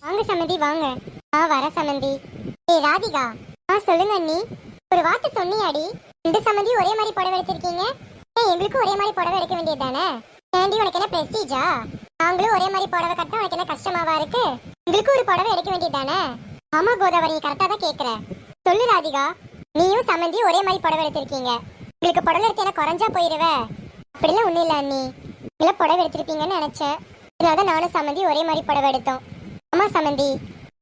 வாங்க சமந்தி வாங்க. வர சமந்தி. ஏய் ராதிகா. சொல்லுங்க அண்ணி. ஒரு வார்த்தை சொன்னியாடி. ரெண்டு சமந்தி ஒரே மாதிரி புடவை எடுத்திருக்கீங்க. எங்களுக்கு ஒரே மாதிரி புடவை எடுக்க வேண்டியது தானே? ஏண்டி உனக்கு என்ன பிரஸ்டீஜா? நாங்களும் ஒரே மாதிரி புடவை கட்டினா உனக்கு என்ன கஷ்டமாவா இருக்கு? எங்களுக்கு ஒரு புடவை எடுக்க வேண்டியது தானே? ஆமா கோதாவரி, கரெக்டா தான் கேக்குற. சொல்லு ராதிகா. நீயும் சமந்தி ஒரே மாதிரி புடவை எடுத்திருக்கீங்க. உங்களுக்கு புடவை எடுத்து என்ன குறைஞ்சா போயிருவ? அப்படிலாம் ஒண்ணும் இல்ல அண்ணி. இல்ல புடவை எடுத்திருப்பீங்கன்னு நினைச்சேன். இதனால நானும் சமந்தி ஒரே மாதிரி புடவை எடுத்தோம். ஆமா சமந்தி,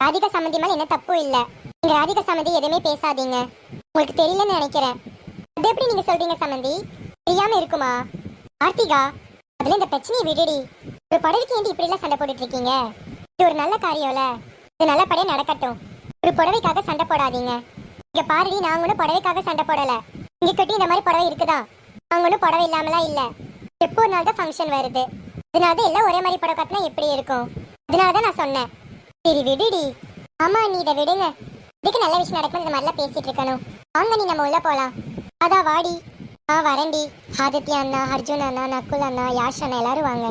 ராதிகா சமந்தி மேல என்ன தப்பும் இல்ல. நீங்க ராதிகா சமந்தி எதுவுமே பேசாதீங்க. உங்களுக்கு தெரியலன்னு நினைக்கிறேன். அது எப்படி நீங்க சொல்றீங்க சமந்தி? தெரியாம இருக்குமா? கார்த்திகா, அதுல இந்த பிரச்சனையை விடுடி. ஒரு புடவைக்கு ஏண்டி இப்படி எல்லாம் சண்டை போட்டுட்டு இருக்கீங்க? இது ஒரு நல்ல காரியம்ல. இது நல்லபடியா நடக்கட்டும். ஒரு புடவைக்காக சண்டை போடாதீங்க. இங்க பாருடி, நாங்க ஒன்னும் புடவைக்காக சண்டை போடல. இங்க கட்டி இந்த மாதிரி புடவை இருக்குதா? நாங்க ஒன்னும் புடவை இல்லாமலாம் இல்ல. எப்போ ஒரு நாள் தான் ஃபங்க்ஷன் வருது. இதனால எல்லாம் ஒரே மாதிரி புடவை கட்டினா எப்படி இருக்கும்? அதனாலதான் நான் சொன்னேன். சரி விடுடி. ஆமா நீ இதை விடுங்க. இதுக்கு நல்ல விஷயம் நடக்கும் இந்த மாதிரிலாம் பேசிட்டு இருக்கணும். வாங்க நீ நம்ம உள்ள போலாம். அதான் வாடி. வரண்டி. ஆதித்யா அண்ணா, அர்ஜுன் அண்ணா, நக்குல் அண்ணா, யாஷ் அண்ணா எல்லாரும் வாங்க.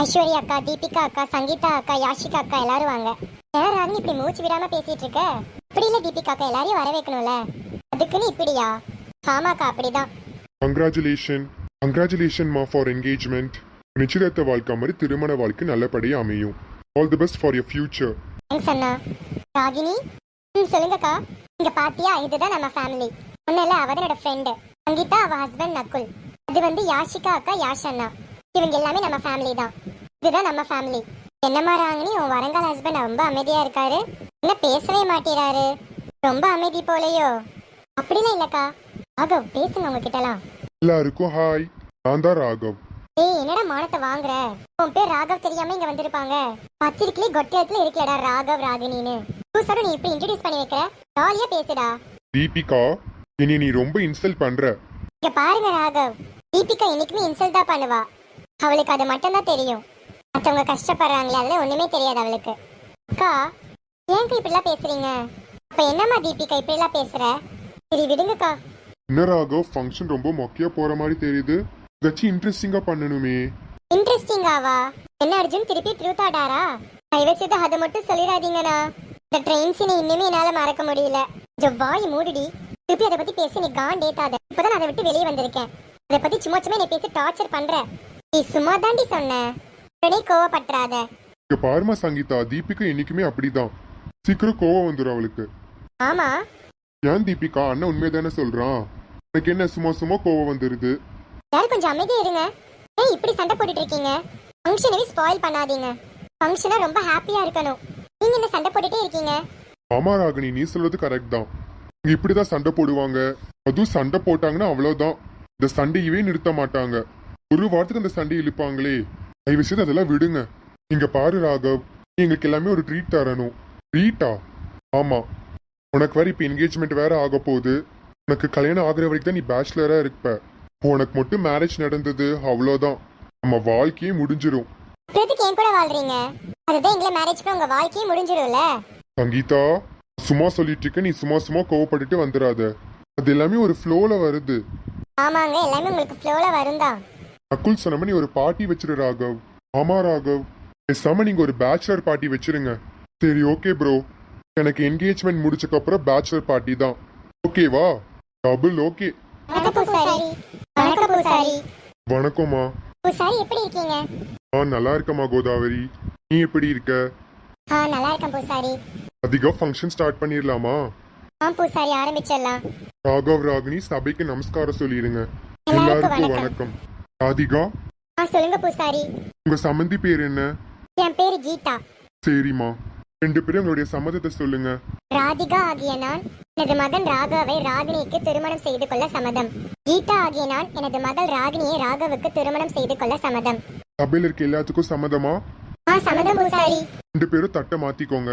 ஐஸ்வர்யா அக்கா, தீபிகா அக்கா, சங்கீதா அக்கா, யாஷிகா அக்கா எல்லாரும் வாங்க. யாரும் இப்படி மூச்சு விடாம பேசிட்டு இருக்க? இப்படி இல்ல தீபிகா அக்கா, எல்லாரையும் வர வைக்கணும்ல. அதுக்குன்னு இப்படியா? ஆமாக்கா அப்படிதான். Congratulations ma for engagement. நிச்சயதார்த்த வாழ்க்கை மாதிரி திருமண வாழ்க்கை நல்லபடியா அமையும். All the best for your future. Thanks அண்ணா. ராகினி. சொல்லுங்கக்கா. இங்க பாத்தியா, இதுதான் நம்ம ஃபேமிலி. ஒன்னும் அவ என்னோட ஃப்ரெண்டு சங்கீதா, அவ ஹஸ்பண்ட் நக்குல். அது வந்து யாஷிகா அக்கா, யாஷ் அண்ணா. இவங்க எல்லாமே நம்ம ஃபேமிலி தான். இதுதான் நம்ம ஃபேமிலி. என்னம்மா ராகினி, உன் வருங்கால ஹஸ்பண்ட் ரொம்ப அமைதியா இருக்காரு. என்ன பேசவே மாட்டேறாரு? ரொம்ப அமைதி போலையோ? அப்படிலாம் இல்லக்கா. ராகவ் பேசுங்க உங்ககிட்டலாம். எல்லாருக்கும் ஹாய். நான் தான் ராகவ். ஏய் என்னடா மானத்தை வாங்குற? உன் பேர் ராகவ் தெரியாம இங்க வந்திருப்பாங்க. பத்திரிக்கையிலே கொட்டியத்துல இருக்கலடா ராகவ் ராகினின்னு. புதுசாக நீ இப்படி இன்ட்ரோடியூஸ் பண்ணி வைக்கிற? ஜாலியா பேசுடா. தீபிகா, இனி நீ ரொம்ப இன்சல்ட் பண்ற. இங்க பாருங்க ராகவ், தீபிகா என்னைக்குமே இன்சல்ட் தான் பண்ணுவா. அவளுக்கு அது மட்டும் தான் தெரியும். மற்றவங்க கஷ்டப்படுறாங்களே அதுல ஒண்ணுமே தெரியாது அவளுக்கு. அக்கா ஏங்க இப்படிலாம் பேசுறீங்க? அப்ப என்னம்மா தீபிகா இப்படி எல்லாம் பேசுற? சரி விடுங்கக்கா. என்ன ராகவ், ஃபங்க்ஷன் ரொம்ப மொக்கையா போற மாதிரி தெரியுது. ஏதாச்சும் இன்ட்ரெஸ்டிங்கா பண்ணணுமே. இன்ட்ரெஸ்டிங்காவா? என்ன அர்ஜுன் திருப்பி ட்ரூத்தாடாரா? தயவுசெய்து அதை மட்டும் சொல்லிடாதீங்கண்ணா. இந்த ட்ரெயின் சீனை இன்னுமே என்னால மறக்க முடியல. வாய் மூடிடி. திருப்பி அதை பத்தி பேசி நீ காண்டேத்தாத. இப்பதான் அதை விட்டு வெளியே வந்திருக்கேன். அதை பத்தி சும்மா சும்மா நீ பேசி டார்ச்சர் பண்ற. நீ சும்மா தாண்டி சொன்ன. உடனே கோவப்பட்டுறாத. இங்க பாருமா சங்கீதா, தீபிகா என்னைக்குமே அப்படிதான். சீக்கிரம் கோவம் வந்துடும் அவளுக்கு. ஆமா ஏன் தீபிகா, அண்ணன் உண்மைதானே சொல்றான். எனக்கு என்ன சும்மா சும்மா கோவம் வந்துருது. யாரும் கொஞ்சம் அமைதியா இருங்க. ஏன் இப்படி சண்டை போட்டுட்டு இருக்கீங்க? ஃபங்க்ஷனவே ஸ்பாயில் பண்ணாதீங்க. ஃபங்க்ஷனா ரொம்ப ஹாப்பியா இருக்கணும். நீங்க என்ன சண்டை போட்டுட்டே இருக்கீங்க? ஆமா ராகினி, நீ சொல்றது கரெக்ட் தான். இங்க இப்படிதான் சண்டை போடுவாங்க. அதுவும் சண்டை போட்டாங்கன்னா அவ்வளவுதான். இந்த சண்டையவே நிறுத்த மாட்டாங்க. ஒரு வாரத்துக்கு அந்த சண்டை இழுப்பாங்களே. தயவு செய்து அதெல்லாம் விடுங்க. இங்க பாரு ராகவ், நீ எங்களுக்கு எல்லாமே ஒரு ட்ரீட் தரணும். ட்ரீட்டா? ஆமா, உனக்கு வேற இப்ப என்கேஜ்மெண்ட் வேற ஆக போகுது. உனக்கு கல்யாணம் ஆகுற வரைக்கும் தான் நீ பேச்சுலரா இருப்ப. இப்போ உனக்கு மட்டும் மேரேஜ் நடந்தது அவ்வளோதான். நம்ம வாழ்க்கையே முடிஞ்சிடும். எதுக்கு என் கூட வாழ்றீங்க? அதுதான் எங்களை மேரேஜ் பண்ண உங்க வாழ்க்கையே முடிஞ்சிடும்ல. சங்கீதா, சும்மா சொல்லிட்டு இருக்க. நீ சும்மா சும்மா கோவப்பட்டுட்டு வந்துடாத. அது எல்லாமே ஒரு ஃப்ளோல வருது. ஆமாங்க, எல்லாமே உங்களுக்கு ஃப்ளோல வரும்தான். நக்குல் சொன்ன நீ ஒரு பார்ட்டி வச்சிரு ராகவ். ஆமா ராகவ், பேசாம நீங்க ஒரு பேச்சுலர் பார்ட்டி வச்சிருங்க. சரி ஓகே ப்ரோ, எனக்கு என்கேஜ்மெண்ட் முடிச்சக்கு அப்புறம் பேச்சுலர் பார்ட்டி தான். ஓகேவா? Double okay. வணக்கம்மா. எப்படி இருக்கீங்க? நல்லா இருக்கமா கோதாவரி. நீ எப்படி இருக்க? நல்லா இருக்கேன் பூசாரி. அதிக ஃபங்க்ஷன் ஸ்டார்ட் பண்ணிரலாமா? பூசாரி ஆரம்பிச்சிடலாம். ராகவ் ராகினி சபைக்கு நமஸ்காரம் சொல்லிடுங்க. எல்லாருக்கும் வணக்கம். ராதிகா. சொல்லுங்க பூசாரி. உங்க சம்மந்தி பேர் என்ன? என் பேரு கீதா. சரிம்மா, ரெண்டு பேரும் உங்களுடைய சம்மதத்தை சொல்லுங்க. ராதிகா ஆகிய நான் எனது மகன் ராகவை ராகினிக்கு திருமணம் செய்து கொள்ள சம்மதம். கீதா ஆகிய நான் எனது மகள் ராகினியை ராகவுக்கு திருமணம் செய்து கொள்ள சம்மதம். சபையில் இருக்க எல்லாத்துக்கும் சம்மதமா? சம்மதம் பூசாரி. ரெண்டு பேரும் தட்டை மாத்திக்கோங்க.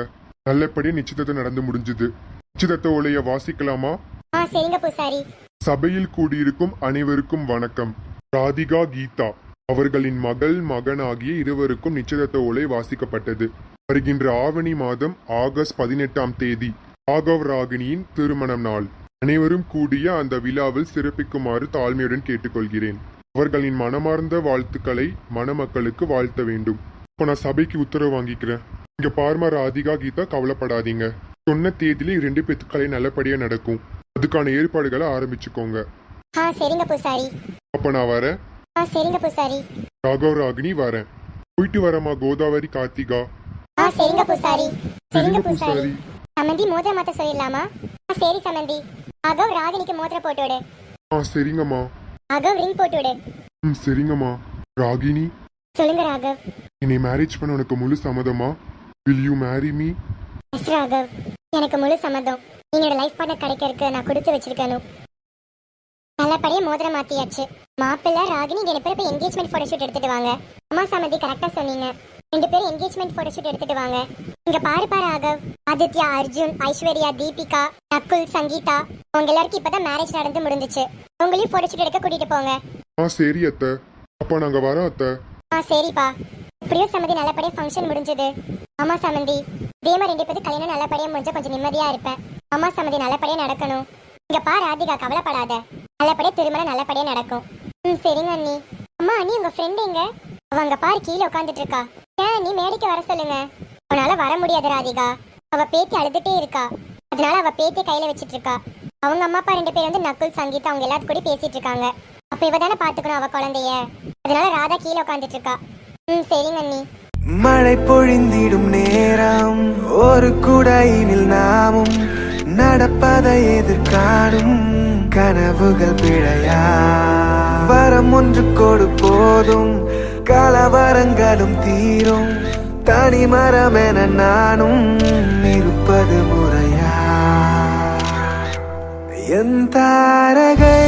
நல்லபடியா நிச்சயத்தை நடந்து முடிஞ்சது. நிச்சயத்த ஓலைய வாசிக்கலாமா? சரிங்க பூசாரி. சபையில் கூடியிருக்கும் அனைவருக்கும் வணக்கம். ராதிகா கீதா அவர்களின் மகன் ஆகிய இருவருக்கும் நிச்சயத்த ஓலை வாசிக்கப்பட்டது. வருகின்ற ஆவணி மாதம் ஆகஸ்ட் 18ஆம் தேதி ராகவ் ராகினியின் திருமணம் நாள். அனைவரும் கூடிய அந்த விழாவில் சிறப்பிக்குமாறு தாழ்மையுடன் கேட்டுக்கொள்கிறேன். அவர்களின் மனமார்ந்த வாழ்த்துக்களை மணமக்களுக்கு வாழ்த்த வேண்டும். இப்போ நான் சபைக்கு உத்தரவு வாங்கிக்கிறேன். இங்க பார்மா ராதிகா கீதா கவலைப்படாதீங்க. சொன்ன தேதியில 2 பேத்துக்கு கல்யாணம் நல்லபடியா நடக்கும். அதுக்கான ஏற்பாடுகளை ஆரம்பிச்சுக்கோங்க. சரிங்க பூசாரி. அப்ப நான் வரேன். சரிங்க பூசாரி. ராகவ் ராகினி வரேன். போயிட்டு வரமா கோதாவரி கார்த்திகா. சரிங்க பூசாரி. சரிங்க பூசாரி. சமந்தி மோதிரம் மாத்த சொல்லிடலாமா? சரி சமந்தி. ராகவ் ராகினிக்கு மோதிரம் போட்டு விடு. சரிங்கம்மா. ராகவ் ரிங் போட்டு விடு. சரிங்கம்மா. ராகினி, சொல்லுங்க ராகவ். என்னை மேரேஜ் பண்ண உனக்கு முழு சம்மதமா? Will you marry me? Yes Raghav, எனக்கு முழு சம்மதம். என்னோட லைஃப் பார்ட்னர் கிடைக்கிறதுக்கு நான் கொடுத்து வச்சிருக்கணும். நல்லபடியா மோதிரம் மாத்தியாச்சு. மாப்பிள்ளை ராகினி 2 பேரும் போய் என்கேஜ்மெண்ட் போட்டோஷூட் எடுத்துட்டு வாங்க. அம்மா சமந்தி கரெக்டா சொன்னீங்க. 2 பேரும் என்கேஜ்மெண்ட் போட்டோஷூட் எடுத்துட்டு வாங்க. இங்க பாருப்பா ராகவ், ஆதித்யா, அர்ஜுன், ஐஸ்வர்யா, தீபிகா, நக்குல், சங்கீதா அவங்க எல்லாருக்கும் இப்பதான் மேரேஜ் நடந்து முடிஞ்சிச்சு. அவங்களையும் போட்டோஷூட் எடுக்க கூட்டிட்டு போங்க. சரி அத்தை. அப்ப நாங்க வரோம் அத்தை. சரிப்பா. இப்படியோ சமந்தி நல்லபடியா ஃபங்க்ஷன் முடிஞ்சது. ஆமா சமந்தி, இதே மாதிரி 2 பேருக்கு கல்யாணம் நல்லபடியா முடிஞ்சா கொஞ்சம் நிம்மதியா இருப்பேன். ஆமா சமந்தி, நல்லபடியா நடக்கணும். இங்க பா ராதிகா, கவலைப்படாத. நல்லபடியா திருமணம் நல்லபடியா நடக்கும். சரிங்க அண்ணி. அம்மா அண்ணி, உங்க ஃப்ரெண்ட் எங்க? அவங்க பாரு கீழே உட்காந்துட்டு இருக்கா. ஏன் நீ மேடைக்கு வர சொல்லுங்க. அவனால வர முடியாது ராதிகா. அவ பேத்தி அழுதுட்டே இருக்கா. அதனால அவ பேத்திய கையில வச்சிட்டு இருக்கா. அவங்க அம்மா அப்பா 2 பேர் வந்து நக்குல், சங்கீதா அவங்க எல்லாத்து கூட பேசிட்டு இருக்காங்க. அப்ப இவ தானே பாத்துக்கணும் அவ குழந்தைய. அதனால ராதா கீழே உட்காந்துட்டு இருக்கா. சரிங்க அண்ணி. மழை பொழிந்திடும் நேரம் ஒரு குடையினில் நாமும் நடப்பதை எதிர்காணும் கனவுகள் பிழையா வரம் ஒன்று கொடு போதும் கலவரங்களும் தீரும் தனி மரம் என நானும் இருப்பது முறையா என் தாரகை